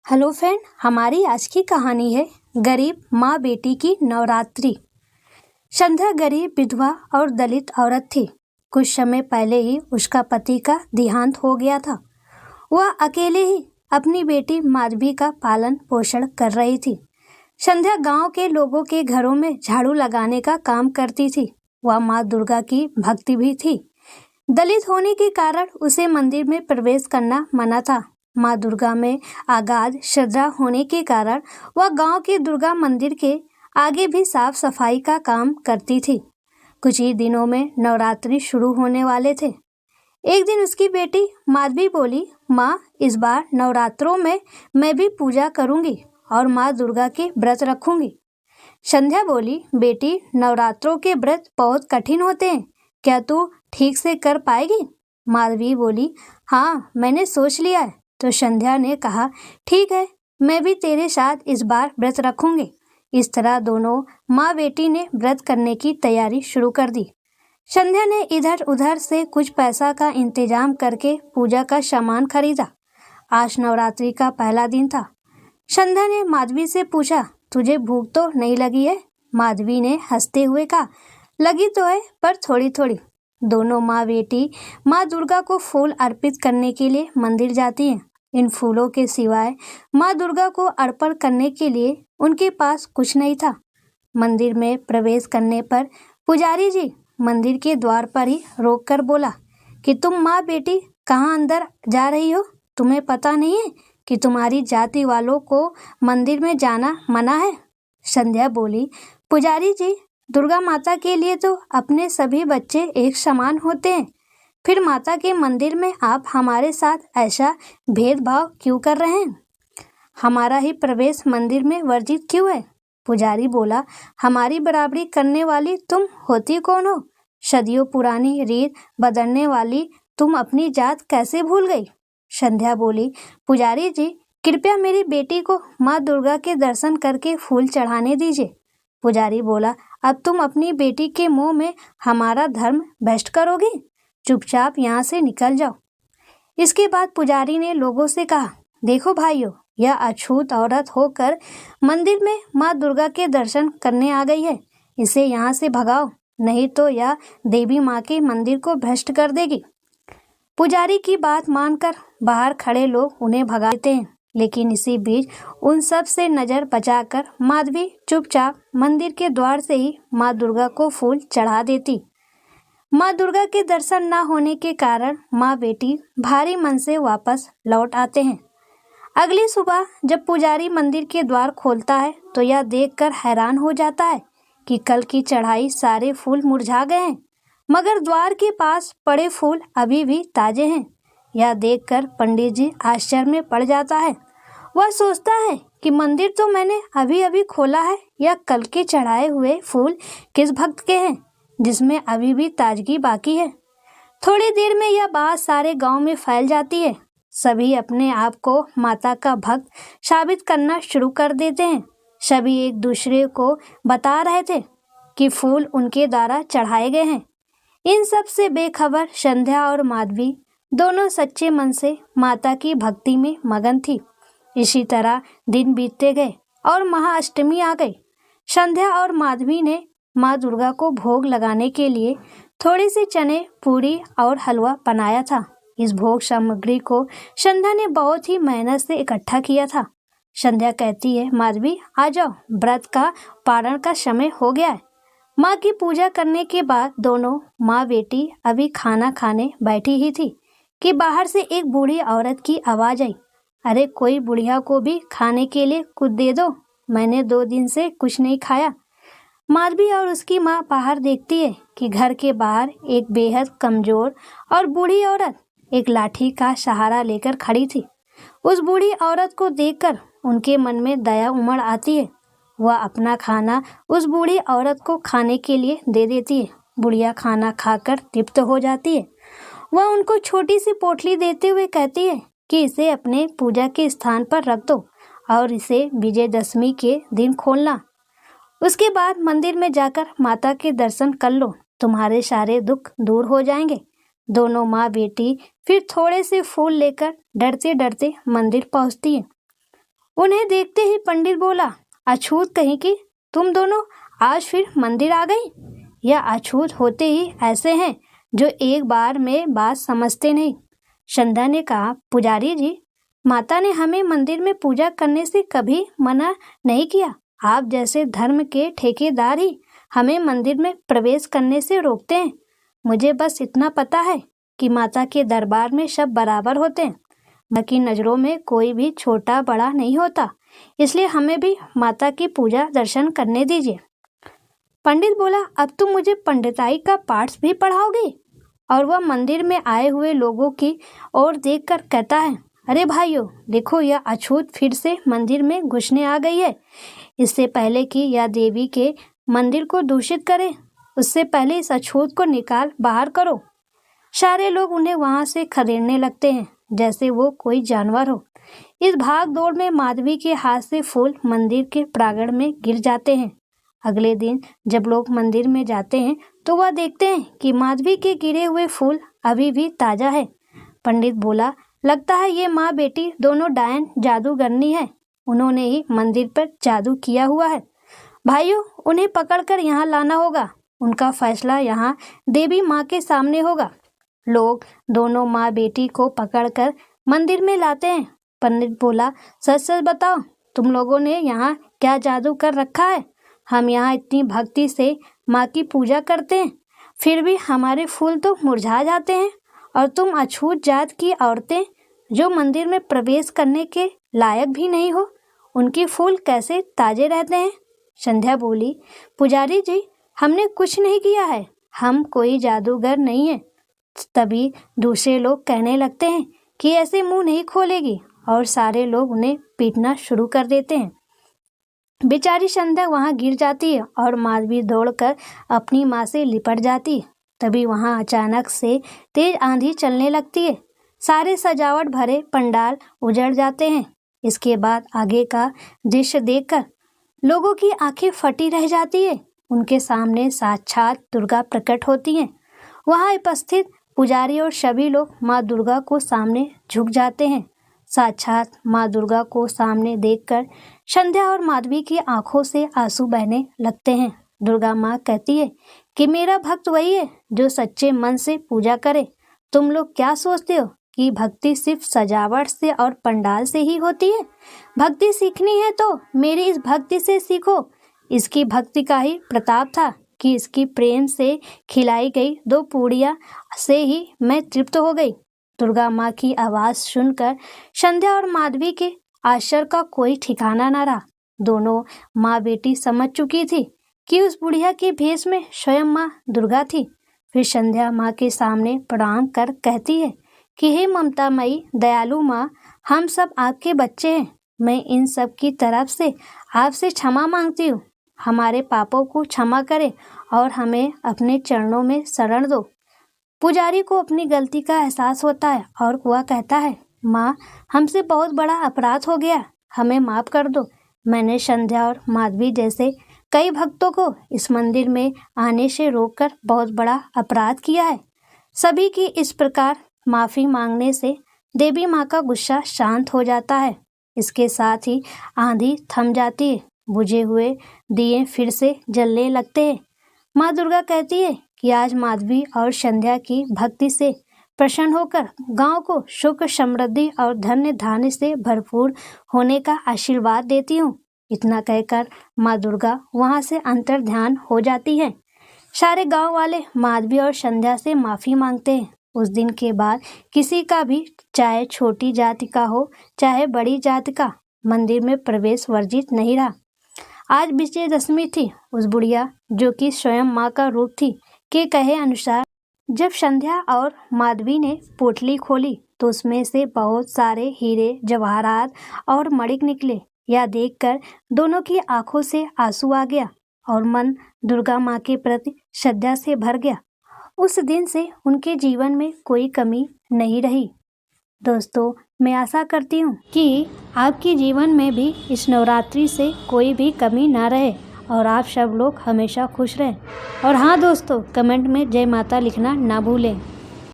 Hello friend, हमारी आज की कहानी है गरीब माँ बेटी की नवरात्रि। संध्या गरीब विधवा और दलित औरत थी। कुछ समय पहले ही उसका पति का देहांत हो गया था। वह अकेले ही अपनी बेटी माधवी का पालन पोषण कर रही थी। संध्या गांव के लोगों के घरों में झाड़ू लगाने का काम करती थी। वह माँ दुर्गा की भक्ति भी थी। दलित होने के कारण उसे मंदिर में प्रवेश करना मना था। माँ दुर्गा में अगाध श्रद्धा होने के कारण वह गांव के दुर्गा मंदिर के आगे भी साफ सफाई का काम करती थी। कुछ ही दिनों में नवरात्रि शुरू होने वाले थे। एक दिन उसकी बेटी माधवी बोली, माँ, इस बार नवरात्रों में मैं भी पूजा करूंगी और माँ दुर्गा के व्रत रखूंगी। संध्या बोली, बेटी, नवरात्रों के व्रत बहुत कठिन होते हैं, क्या तू ठीक से कर पाएगी? माधवी बोली, हाँ, मैंने सोच लिया है। तो संध्या ने कहा, ठीक है, मैं भी तेरे साथ इस बार व्रत रखूंगी। इस तरह दोनों माँ बेटी ने व्रत करने की तैयारी शुरू कर दी। संध्या ने इधर उधर से कुछ पैसा का इंतजाम करके पूजा का सामान खरीदा। आज नवरात्रि का पहला दिन था। संध्या ने माधवी से पूछा, तुझे भूख तो नहीं लगी है? माधवी ने हंसते हुए कहा, लगी तो है, पर थोड़ी थोड़ी। दोनों माँ बेटी माँ दुर्गा को फूल अर्पित करने के लिए मंदिर जाती हैं। इन फूलों के सिवाय माँ दुर्गा को अर्पण करने के लिए उनके पास कुछ नहीं था। मंदिर में प्रवेश करने पर पुजारी जी मंदिर के द्वार पर ही रोककर बोला कि तुम माँ बेटी कहाँ अंदर जा रही हो? तुम्हें पता नहीं है कि तुम्हारी जाति वालों को मंदिर में जाना मना है? संध्या बोली, पुजारी जी, दुर्गा माता के लिए तो अपने सभी बच्चे एक समान होते हैं, फिर माता के मंदिर में आप हमारे साथ ऐसा भेदभाव क्यों कर रहे हैं? हमारा ही प्रवेश मंदिर में वर्जित क्यों है? पुजारी बोला, हमारी बराबरी करने वाली तुम होती कौन हो? सदियों पुरानी रीत बदलने वाली तुम अपनी जात कैसे भूल गई? संध्या बोली, पुजारी जी, कृपया मेरी बेटी को माँ दुर्गा के दर्शन करके फूल चढ़ाने दीजिए। पुजारी बोला, अब तुम अपनी बेटी के मुंह में हमारा धर्म भ्रष्ट करोगी? चुपचाप यहाँ से निकल जाओ। इसके बाद पुजारी ने लोगों से कहा, देखो भाइयों, यह अछूत औरत होकर मंदिर में माँ दुर्गा के दर्शन करने आ गई है। इसे यहाँ से भगाओ, नहीं तो यह देवी माँ के मंदिर को भ्रष्ट कर देगी। पुजारी की बात मानकर बाहर खड़े लोग उन्हें भगाते हैं, लेकिन इसी बीच उन सब से नजर बचाकर माधवी चुपचाप मंदिर के द्वार से ही माँ दुर्गा को फूल चढ़ा देती। माँ दुर्गा के दर्शन न होने के कारण माँ बेटी भारी मन से वापस लौट आते हैं। अगली सुबह जब पुजारी मंदिर के द्वार खोलता है तो यह देखकर हैरान हो जाता है कि कल की चढ़ाई सारे फूल मुरझा गए हैं, मगर द्वार के पास पड़े फूल अभी भी ताजे हैं। यह देखकर पंडित जी आश्चर्य में पड़ जाता है। वह सोचता है कि मंदिर तो मैंने अभी अभी खोला है, यह कल के चढ़ाए हुए फूल किस भक्त के हैं जिसमें अभी भी ताजगी बाकी है। थोड़ी देर में यह बात सारे गांव में फैल जाती है। सभी अपने आप को माता का भक्त साबित करना शुरू कर देते हैं। सभी एक दूसरे को बता रहे थे कि फूल उनके द्वारा चढ़ाए गए हैं। इन सब से बेखबर संध्या और माधवी दोनों सच्चे मन से माता की भक्ति में मगन थी। इसी तरह दिन बीतते गए और महाअष्टमी आ गई। संध्या और माधवी ने माँ दुर्गा को भोग लगाने के लिए थोड़ी सी चने, पूरी और हलवा बनाया था। इस भोग सामग्री को संध्या ने बहुत ही मेहनत से इकट्ठा किया था। संध्या कहती है, माधवी, आ जाओ, व्रत का पारण का समय हो गया है। माँ की पूजा करने के बाद दोनों माँ बेटी अभी खाना खाने बैठी ही थी कि बाहर से एक बूढ़ी औरत की आवाज आई, अरे कोई बुढ़िया को भी खाने के लिए कुछ दे दो, मैंने 2 दिन से कुछ नहीं खाया। माधवी और उसकी माँ बाहर देखती है कि घर के बाहर एक बेहद कमजोर और बूढ़ी औरत एक लाठी का सहारा लेकर खड़ी थी। उस बूढ़ी औरत को देखकर उनके मन में दया उमड़ आती है। वह अपना खाना उस बूढ़ी औरत को खाने के लिए दे देती है। बुढ़िया खाना खाकर तृप्त हो जाती है। वह उनको छोटी सी पोटली देते हुए कहती है कि इसे अपने पूजा के स्थान पर रख दो और इसे विजयदशमी के दिन खोलना। उसके बाद मंदिर में जाकर माता के दर्शन कर लो, तुम्हारे सारे दुख दूर हो जाएंगे। दोनों माँ बेटी फिर थोड़े से फूल लेकर डरते डरते मंदिर पहुंचती है। उन्हें देखते ही पंडित बोला, अछूत कहीं की, तुम दोनों आज फिर मंदिर आ गई। यह अछूत होते ही ऐसे हैं जो एक बार में बात समझते नहीं। संध्या ने कहा, पुजारी जी, माता ने हमें मंदिर में पूजा करने से कभी मना नहीं किया। आप जैसे धर्म के ठेकेदार ही हमें मंदिर में प्रवेश करने से रोकते हैं। मुझे बस इतना पता है कि माता के दरबार में सब बराबर होते हैं, बाकी नज़रों में कोई भी छोटा बड़ा नहीं होता, इसलिए हमें भी माता की पूजा दर्शन करने दीजिए। पंडित बोला, अब तुम मुझे पंडिताई का पाठ भी पढ़ाओगे? और वह मंदिर में आए हुए लोगों की ओर देखकर कहता है, अरे भाइयों, देखो यह अछूत फिर से मंदिर में घुसने आ गई है। इससे पहले कि यह देवी के मंदिर को दूषित करे, उससे पहले इस अछूत को निकाल बाहर करो। सारे लोग उन्हें वहां से खदेड़ने लगते हैं जैसे वो कोई जानवर हो। इस भाग दौड़ में माधवी के हाथ से फूल मंदिर के प्रांगण में गिर जाते हैं। अगले दिन जब लोग मंदिर में जाते हैं तो वह देखते हैं कि माधवी के गिरे हुए फूल अभी भी ताज़ा है। पंडित बोला, लगता है ये माँ बेटी दोनों डायन जादूगरनी है। उन्होंने ही मंदिर पर जादू किया हुआ है। भाइयों, उन्हें पकड़कर यहाँ लाना होगा। उनका फैसला यहाँ देवी माँ के सामने होगा। लोग दोनों माँ बेटी को पकड़कर मंदिर में लाते हैं। पंडित बोला, सच सच बताओ, तुम लोगों ने यहाँ क्या जादू कर रखा है? हम यहाँ इतनी भक्ति से माँ की पूजा करते हैं, फिर भी हमारे फूल तो मुरझा जाते हैं। और तुम अछूत जात की औरतें जो मंदिर में प्रवेश करने के लायक भी नहीं हो, उनके फूल कैसे ताजे रहते हैं? संध्या बोली, पुजारी जी, हमने कुछ नहीं किया है, हम कोई जादूगर नहीं है। तभी दूसरे लोग कहने लगते हैं कि ऐसे मुंह नहीं खोलेगी, और सारे लोग उन्हें पीटना शुरू कर देते हैं। बेचारी संध्या वहां गिर जाती है और माधवी दौड़कर अपनी माँ से लिपट जाती है। तभी वहां अचानक से तेज आंधी चलने लगती है। सारे सजावट भरे पंडाल उजड़ जाते हैं। इसके बाद आगे का दृश्य देखकर लोगों की आंखें फटी रह जाती है। उनके सामने साक्षात दुर्गा प्रकट होती हैं। वहां उपस्थित पुजारी और सभी लोग माँ दुर्गा को सामने झुक जाते हैं। साक्षात माँ दुर्गा को सामने देखकर संध्या और माधवी की आंखों से आंसू बहने लगते हैं। दुर्गा माँ कहती है कि मेरा भक्त वही है जो सच्चे मन से पूजा करे। तुम लोग क्या सोचते हो कि भक्ति सिर्फ सजावट से और पंडाल से ही होती है? भक्ति सीखनी है तो मेरी इस भक्ति से सीखो। इसकी भक्ति का ही प्रताप था कि इसकी प्रेम से खिलाई गई 2 पूड़ियाँ से ही मैं तृप्त हो गई। दुर्गा माँ की आवाज़ सुनकर संध्या और माधवी के आश्चर्य का कोई ठिकाना न रहा। दोनों माँ बेटी समझ चुकी थी कि उस बुढ़िया के भेष में स्वयं माँ दुर्गा थी। फिर संध्या माँ के सामने प्रणाम कर कहती है कि हे ममतामयी दयालु माँ, हम सब आपके बच्चे हैं। मैं इन सब की तरफ से आपसे क्षमा मांगती हूँ। हमारे पापों को क्षमा करें और हमें अपने चरणों में शरण दो। पुजारी को अपनी गलती का एहसास होता है और वह कहता है, माँ, हमसे बहुत बड़ा अपराध हो गया, हमें माफ़ कर दो। मैंने संध्या और माधवी जैसे कई भक्तों को इस मंदिर में आने से रोककर बहुत बड़ा अपराध किया है। सभी की इस प्रकार माफ़ी मांगने से देवी माँ का गुस्सा शांत हो जाता है। इसके साथ ही आंधी थम जाती है। बुझे हुए दिए फिर से जलने लगते हैं। माँ दुर्गा कहती है कि आज माधवी और संध्या की भक्ति से प्रसन्न होकर गांव को सुख समृद्धि और धन्य धान्य से भरपूर होने का आशीर्वाद देती हूँ। इतना कहकर माँ दुर्गा वहां से अंतर ध्यान हो जाती है। सारे गांव वाले माधवी और संध्या से माफ़ी मांगते हैं। उस दिन के बाद किसी का भी, चाहे छोटी जाति का हो चाहे बड़ी जाति का, मंदिर में प्रवेश वर्जित नहीं रहा। आज विजयदशमी थी। उस बुढ़िया जो कि स्वयं माँ का रूप थी के कहे अनुसार जब संध्या और माधवी ने पोटली खोली तो उसमें से बहुत सारे हीरे जवाहरात और मणिक निकले। यह देखकर दोनों की आंखों से आंसू आ गया और मन दुर्गा माँ के प्रति श्रद्धा से भर गया। उस दिन से उनके जीवन में कोई कमी नहीं रही। दोस्तों, मैं आशा करती हूँ कि आपके जीवन में भी इस नवरात्रि से कोई भी कमी ना रहे और आप सब लोग हमेशा खुश रहें। और हाँ दोस्तों, कमेंट में जय माता लिखना ना भूलें।